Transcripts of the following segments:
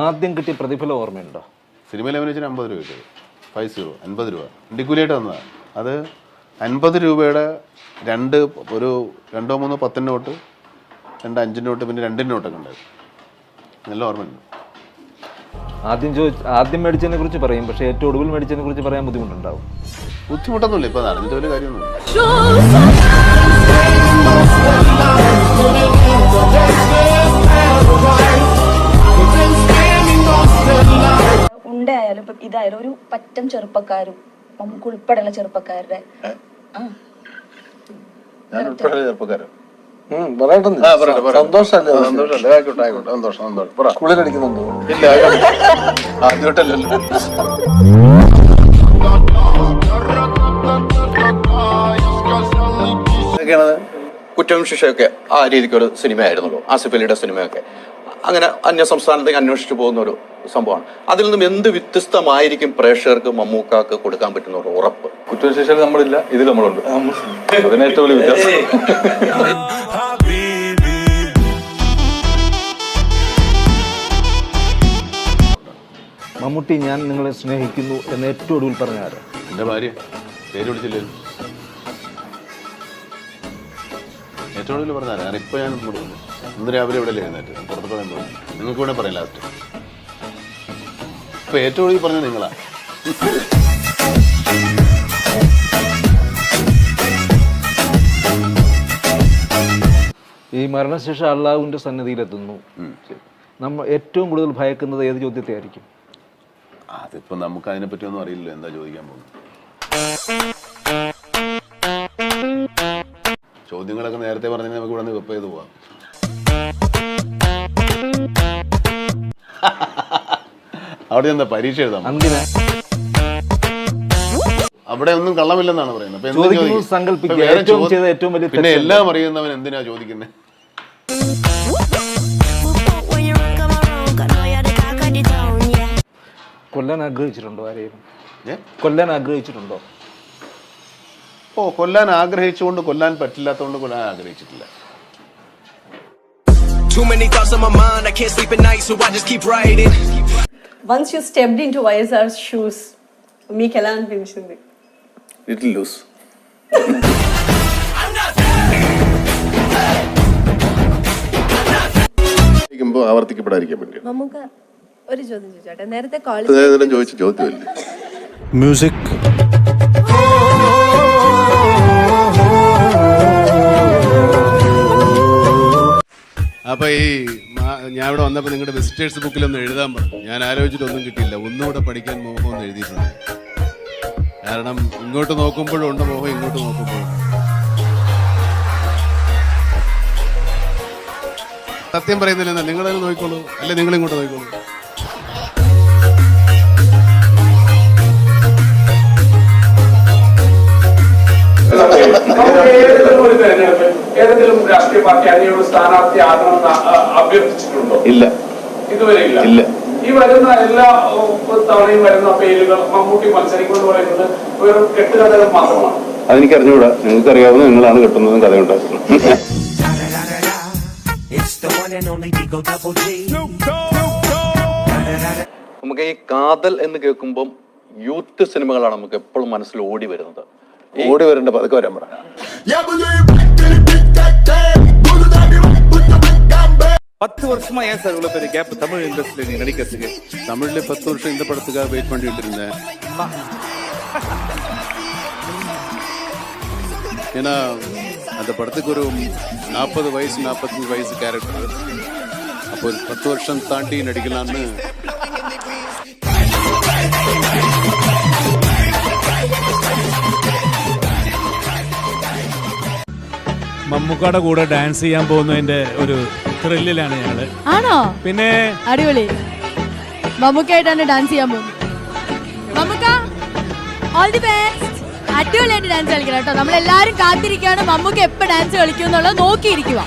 ആദ്യം കിട്ടിയ പ്രതിഫലം ഓർമ്മയുണ്ടോ? സിനിമയിൽ അഭിനയിച്ചാൽ 50 രൂപ കിട്ടിയത്. 50 രൂപ വണ്ടിക്കൂലിയായിട്ട് വന്നതാണ്. അത് 50 രൂപയുടെ ഒരു 2-3 10 നോട്ട്, 2 5 നോട്ട്, പിന്നെ 2 നോട്ടൊക്കെ ഉണ്ടായിരുന്നു. നല്ല ഓർമ്മയുണ്ട്. ആദ്യം മേടിച്ചതിനെ കുറിച്ച് പറയും, പക്ഷേ ഏറ്റവും ഒടുവിൽ മേടിച്ചതിനെ കുറിച്ച് പറയാൻ ബുദ്ധിമുട്ടുണ്ടാവും. ബുദ്ധിമുട്ടൊന്നുമില്ല, ഇപ്പം നടന്നിട്ട് വലിയ കാര്യമൊന്നുമില്ല. ഉണ്ടായാലും ഇപ്പം ഇതായാലും ഒരു പറ്റം ചെറുപ്പക്കാരും നമുക്ക് ഉൾപ്പെടെയുള്ള ചെറുപ്പക്കാരുടെ കുറ്റവും ശിക്ഷയൊക്കെ ആ രീതിക്കൊരു സിനിമയായിരുന്നല്ലോ, ആസിഫ് അലിയുടെ സിനിമയൊക്കെ. അങ്ങനെ അന്യ സംസ്ഥാനത്തേക്ക് അന്വേഷിച്ചു പോകുന്ന ഒരു സംഭവമാണ്. അതിൽ നിന്നും എന്ത് വ്യത്യസ്തമായിരിക്കും പ്രേക്ഷകർക്ക് മമ്മൂക്കാക്ക് കൊടുക്കാൻ പറ്റുന്ന ഒരു ഉറപ്പ്? കുറ്റവും ശിക്ഷയിൽ നമ്മളില്ല, ഇതിൽ നമ്മളുണ്ട്. അതിന് ഏറ്റവും വലിയ വ്യത്യാസം. മമ്മൂട്ടി ഞാൻ നിങ്ങളെ സ്നേഹിക്കുന്നു എന്ന് ഏറ്റവും ഒടുവിൽ പറഞ്ഞ ആര്? എൻ്റെ ഭാര്യ. പേര് വിളിച്ചില്ലല്ലോ. ഏറ്റവും കൂടുതൽ പറഞ്ഞാൽ ഞാൻ ഇപ്പോൾ ഇന്ന് രാവിലെ ഇവിടെ എഴുന്നേറ്റ് പുറത്ത് പറയാൻ പോകുന്നു. നിങ്ങൾക്ക് വേണേൽ പറയാം ലാസ്റ്റ്. ഇപ്പം ഏറ്റവും കൂടുതൽ പറഞ്ഞത് നിങ്ങളാ. ഈ മരണശേഷം അള്ളാഹുവിൻ്റെ സന്നിധിയിലെത്തുന്നു. നമ്മൾ ഏറ്റവും കൂടുതൽ ഭയക്കുന്നത് ഏത് ചോദ്യത്തെ ആയിരിക്കും? അതിപ്പോൾ നമുക്ക് അതിനെപ്പറ്റി ഒന്നും അറിയില്ലല്ലോ, എന്താ ചോദിക്കാൻ പോകുന്നത്. ചോദ്യങ്ങളൊക്കെ നേരത്തെ പറഞ്ഞാൽ നമുക്ക് ഇവിടെ നിന്ന് വെപ്പ് ചെയ്ത് പോവാം. അവിടെ എന്താ പരീക്ഷ എഴുതാം? അവിടെ ഒന്നും കള്ളമില്ലെന്നാണ് പറയുന്നത്. പിന്നെ എല്ലാം അറിയുന്നവൻ എന്തിനാ ചോദിക്കുന്നത്? കൊല്ലാൻ ആഗ്രഹിച്ചിട്ടുണ്ടോ ആരെയും? കൊല്ലാൻ ആഗ്രഹിച്ചിട്ടുണ്ടോ? കൊല്ലാൻ ആഗ്രഹിച്ചുകൊണ്ട് കൊല്ലാൻ പറ്റില്ലാത്തതുകൊണ്ട് കൊല്ലാൻ ആഗ്രഹിച്ചിട്ടില്ല. Too many thoughts on my mind, I can't sleep at night, so I just keep writing. Once you stepped into YSR's shoes, మీకు ఎలా అనిపించింది? Little loose. ആവർത്തിക്കപ്പെടാതിരിക്കാൻ വേണ്ടി മമ്മൂക്ക ഒരു ചോദ്യം ചോദിച്ചോട്ടെ. നേരത്തെ ചോദിച്ച ചോദ്യമല്ലേ മ്യൂസിക്. അപ്പോൾ ഞാൻ ഇവിടെ വന്നപ്പോൾ നിങ്ങളുടെ വിസിറ്റേഴ്സ് ബുക്കിലൊന്ന് എഴുതാൻ പറഞ്ഞു. ഞാൻ ആലോചിച്ചിട്ടൊന്നും കിട്ടിയില്ല. ഒന്നുകൂടെ പഠിക്കാൻ മോഹം എന്ന് എഴുതിയിട്ടുണ്ട്. കാരണം ഇങ്ങോട്ട് നോക്കുമ്പോഴും ഉണ്ട് മോഹം, ഇങ്ങോട്ട് നോക്കുമ്പോഴും. സത്യം പറയുന്നില്ല, നിങ്ങളത് നോക്കിക്കോളൂ, അല്ലെ നിങ്ങളിങ്ങോട്ട് നോക്കിക്കോളൂ. ഏതെങ്കിലും രാഷ്ട്രീയ പാർട്ടി അതിനോട് സ്ഥാനാർത്ഥി ആകണമെന്ന് അഭ്യർത്ഥിച്ചിട്ടുണ്ടോ? ഇല്ല, ഇതുവരെ ഇല്ല. ഈ വരുന്ന എല്ലാ തവണയും വരുന്ന പേരുകൾ മമ്മൂട്ടി മത്സരിക്കുമെന്ന് പറയുന്നത് വെറും കെട്ടുകഥകൾ മാത്രമാണ്. അതെനിക്ക് അറിഞ്ഞുകൂടാ. നിങ്ങൾക്ക് അറിയാവുന്ന നിങ്ങളാണ് കെട്ടുന്നതും കഥ ഉണ്ടാക്കുന്നത്. നമുക്ക് ഈ കാതൽ എന്ന് കേൾക്കുമ്പം യൂത്ത് സിനിമകളാണ് നമുക്ക് എപ്പോഴും മനസ്സിൽ ഓടി വരുന്നത്. ഓടി വരേണ്ട പതുക്കെ വരാൻ പറ. 10 வருஷமா ஏன் சார் இவ்வளவு பெரிய கேப் தமிழ் இண்டஸ்ட்ரியில நீங்க நடிக்கிறதுக்கு? தமிழ்ல 10 வருஷம் இந்த படத்துக்காக வெயிட் பண்ணிட்டு இருந்தேன். ஏன்னா அந்த படத்துக்கு ஒரு 40 வயசு 45 வயசு கேரக்டர். அப்போ ஒரு 10 வருஷம் தாண்டி நடிக்கலாம்னு. മമ്മൂക്കയുടെ കൂടെ ഡാൻസ് ചെയ്യാൻ പോകുന്നതിന്റെ ഒരു ത്രില്ലിലാണ് ഞങ്ങള്. ആണോ? പിന്നെ അടിപൊളി. മമ്മൂക്കായിട്ടാണ് ഡാൻസ് ചെയ്യാൻ പോകുന്നത്. Mammukka all the best. അടിപൊളിയായിട്ട് ഡാൻസ് കളിക്കണം കേട്ടോ. നമ്മളെല്ലാരും കാത്തിരിക്കുകയാണ് മമ്മൂക്ക എപ്പോ ഡാൻസ് കളിക്കും എന്നുള്ളത് നോക്കിയിരിക്കുക.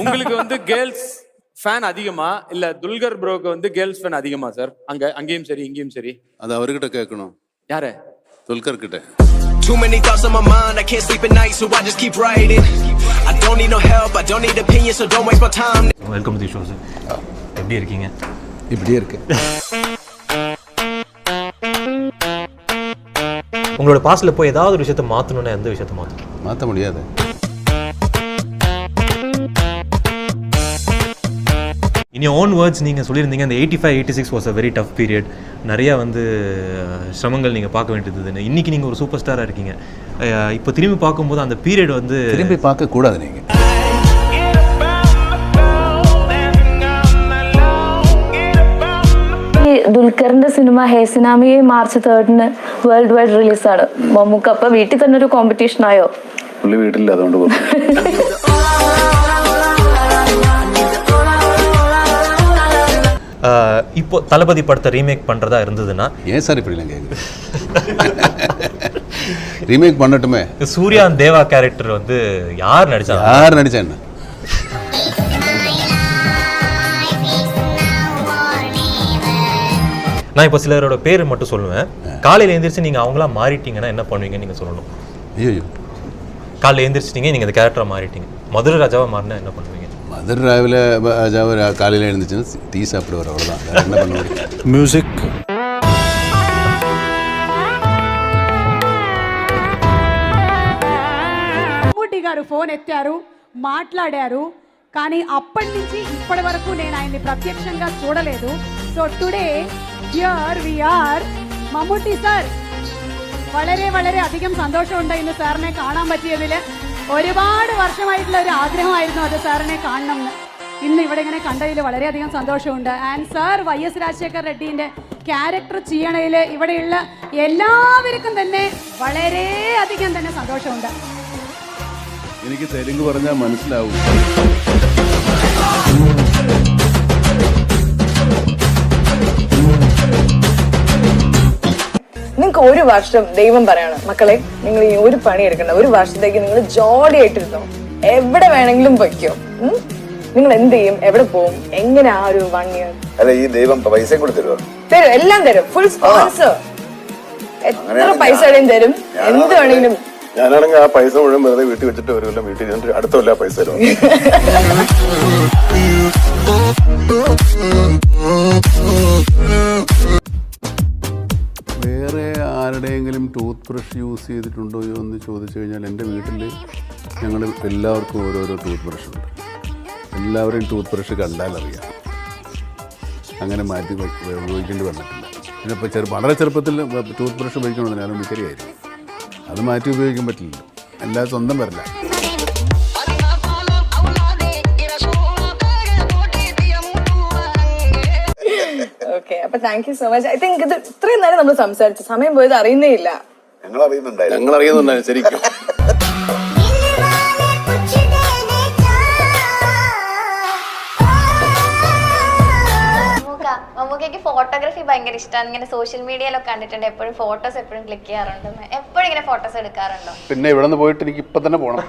உங்களுக்கு வந்து கேர்ள்ஸ் ஃபேன் அதிகமா இல்ல துல்கர் ப்ரோக்கு வந்து கேர்ள்ஸ் ஃபேன் அதிகமா சார்? அங்கேயும் சரி இங்கேயும் சரி. அது அவர்கிட்ட கேட்கணும். யாரு? துல்கர் கிட்ட. Too many thoughts on my mind, I can't sleep at night, so I just keep writing. I don't need no help, I don't need opinions, so don't waste my time. Welcome the show sir. எப்படி இருக்கீங்க? இப்படியே இருக்கு. உங்களோட பாஸ்ட்ல போய் ஏதாவது ஒரு விஷயத்தை மாற்றணும்னா எந்த விஷயத்தை மாற்றணும்? மாற்ற முடியாது. இன் யோர் ஓன் வேர்ட்ஸ் நீங்கள் சொல்லியிருந்தீங்க அந்த 85-86 was a very tough period, நிறையா சிரமங்கள் நீங்கள் பார்க்க வேண்டியதுன்னு. இன்றைக்கி நீங்கள் ஒரு சூப்பர் ஸ்டாராக இருக்கீங்க. இப்போ திரும்பி பார்க்கும்போது அந்த பீரியட் திரும்பி பார்க்கக்கூடாது. நீங்கள் ദുൽഖറിന്റെ സിനിമ ഹേസിനാമി മാർച്ച് 3 വേൾഡ് വൈഡ് റിലീസാണ്. മമ്മൂക്ക അപ്പൊ വീട്ടിൽ തന്നെ ഒരു കോമ്പറ്റീഷൻ ആയോ? പുള്ളി വീട്ടിലില്ല, അതുകൊണ്ട് இப்போ தளபதி படத்தை ரீமேக் பண்ணுறதா இருந்ததுன்னா ஏன் சார் இப்படிலாம் கேட்குது? ரீமேக் பண்ணட்டுமே. சூர்யா தேவா கேரக்டர் யார் நடிச்சா என்ன? நான் இப்போ சிலரோட பேர் மட்டும் சொல்லுவேன். காலையில் எழுந்திரிச்சு நீங்கள் அவங்களா மாறிட்டீங்கன்னா என்ன பண்ணுவீங்கன்னு நீங்கள் சொல்லணும். ஐயோ, காலையில் எழுந்திரிச்சிட்டிங்க, நீங்கள் இந்த கேரக்டராக மாறிட்டீங்க, மதுரை ராஜாவாக மாறினா என்ன பண்ணுவீங்க? மதுரை ராஜாவை காலையில் எழுந்துச்சுன்னா டீ சாப்பிடுவார், அவ்வளோதான். என்ன பண்ண முடியும்? మ్యూజిక్ మమ్మూటి గారు ఫోన్ ఎత్తారు, మాట్లాడారు, కానీ అప్పటి నుంచి ఇప్పటి వరకు నేను ఆయన్ని ప్రత్యక్షంగా చూడలేదు. So today here we are. Mammootty sir, വളരെ വളരെ അധികം സന്തോഷമുണ്ട് ഇന്ന് സാറിനെ കാണാൻ പറ്റിയതിൽ. ഒരുപാട് വർഷമായിട്ടുള്ള ഒരു ആഗ്രഹമായിരുന്നു അത് സാറിനെ കാണണം എന്ന്. ഇന്ന് ഇവിടെ ഇങ്ങനെ കണ്ടതിൽ വളരെയധികം സന്തോഷമുണ്ട്. ആൻഡ് സാർ YS രാജശേഖർ റെഡ്ഡിൻ്റെ ക്യാരക്ടർ ചെയ്യണതിൽ ഇവിടെയുള്ള എല്ലാവർക്കും തന്നെ വളരെയധികം തന്നെ സന്തോഷമുണ്ട്. എനിക്ക് തെലുങ്ക് പറഞ്ഞാൽ മനസ്സിലാവും. നിങ്ങൾക്ക് ഒരു വർഷം ദൈവം പറയണം, മക്കളെ നിങ്ങൾ ഈ ഒരു പണി എടുക്കണ്ട, ഒരു വർഷത്തേക്ക് നിങ്ങൾ ജോളി ആയിട്ടിരുന്നോ, എവിടെ വേണമെങ്കിലും പൊയ്ക്കോ. നിങ്ങൾ എന്ത് ചെയ്യും, എവിടെ പോവും, എങ്ങനെ ആ ഒരു 1 year? അല്ല, ഈ ദൈവം പൈസ കൂടെ തരുമോ? തരും, എല്ലാം തരും, ഫുൾ സ്പോൺസർ. എത്ര പൈസയും തരും, എന്ത് വേണമെങ്കിലും. ഞാനാണെങ്കിൽ ആ പൈസ മുഴുവൻ വെറുതെ വീട്ടിൽ വെച്ചിട്ട് ഒരു കൊല്ലം വീട്ടിൽ ഇരുന്നിട്ട് അടുത്ത കൊല്ലം ആ പൈസ തരും. വേറെ ആരുടെയെങ്കിലും ടൂത്ത് ബ്രഷ് യൂസ് ചെയ്തിട്ടുണ്ടോ എന്ന് ചോദിച്ചു കഴിഞ്ഞാൽ എൻ്റെ വീട്ടിൽ ഞങ്ങൾ എല്ലാവർക്കും ഓരോരോ ടൂത്ത് ബ്രഷ് ഉണ്ട്. എല്ലാവരെയും ടൂത്ത് ബ്രഷ് കണ്ടാലറിയാം. അങ്ങനെ മാറ്റി ഉപയോഗിക്കേണ്ടി വന്നിട്ടില്ല. പിന്നെ ഇപ്പോൾ വളരെ ചെറുപ്പത്തിൽ ടൂത്ത് ബ്രഷ് ഉപയോഗിക്കണമെന്ന് ഞാനും വിചാരിയായിരുന്നു. അത് മാറ്റി ഉപയോഗിക്കാൻ പറ്റില്ലല്ലോ, എല്ലാം സ്വന്തം വരില്ല. ഓക്കെ, അപ്പൊ thank you so much. I think ഇത് ഇത്രയും നേരം നമ്മൾ സംസാരിച്ചു, സമയം പോയത് അറിയുന്നേ ഇല്ല. ഞങ്ങൾ അറിയുന്നുണ്ടായിരുന്നു ശരിക്കും. മമ്മൂക്കയ്ക്ക് ഫോട്ടോഗ്രാഫി ഭയങ്കര ഇഷ്ടമാണ്. ഇങ്ങനെ സോഷ്യൽ മീഡിയയിലൊക്കെ കണ്ടിട്ടുണ്ട്, എപ്പോഴും ഫോട്ടോസ് എപ്പോഴും ക്ലിക്ക് ചെയ്യാറുണ്ട്. എപ്പോഴും ഇങ്ങനെ ഫോട്ടോസ് എടുക്കാറുണ്ടോ? പിന്നെ ഇവിടെ നിന്ന് പോയിട്ട് എനിക്ക് ഇപ്പൊ തന്നെ പോകണം.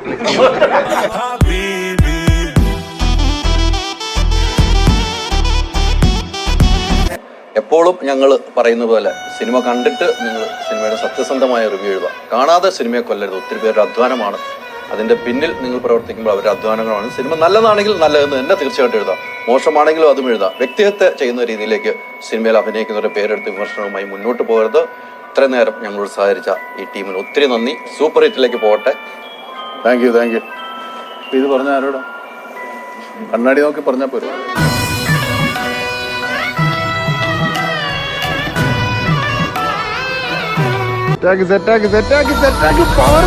എപ്പോഴും ഞങ്ങൾ പറയുന്ന പോലെ സിനിമ കണ്ടിട്ട് നിങ്ങൾ സിനിമയുടെ സത്യസന്ധമായ റിവ്യൂ എഴുതുക. കാണാതെ സിനിമയെ കൊല്ലരുത്. ഒത്തിരി പേരുടെ അധ്വാനമാണ് അതിൻ്റെ പിന്നിൽ നിങ്ങൾ പ്രവർത്തിക്കുമ്പോൾ അവരുടെ അധ്വാനങ്ങളാണ്. സിനിമ നല്ലതാണെങ്കിൽ നല്ലതെന്ന് തന്നെ തീർച്ചയായിട്ടും എഴുതാം, മോശമാണെങ്കിലും അതും എഴുതാം. വ്യക്തിഹത്യ ചെയ്യുന്ന രീതിയിലേക്ക് സിനിമയിൽ അഭിനയിക്കുന്നവരുടെ പേരെടുത്ത് വിമർശനവുമായി മുന്നോട്ട് പോകരുത്. ഇത്രയും നേരം ഞങ്ങളോട് സഹകരിച്ച ഈ ടീമിന് ഒത്തിരി നന്ദി. സൂപ്പർ ഹിറ്റിലേക്ക് പോകട്ടെ. Thank you. ഇത് പറഞ്ഞ ആരോടാ? കണ്ണാടി നോക്കി പറഞ്ഞാൽ പോരും. സെറ്റാക്കി പവർ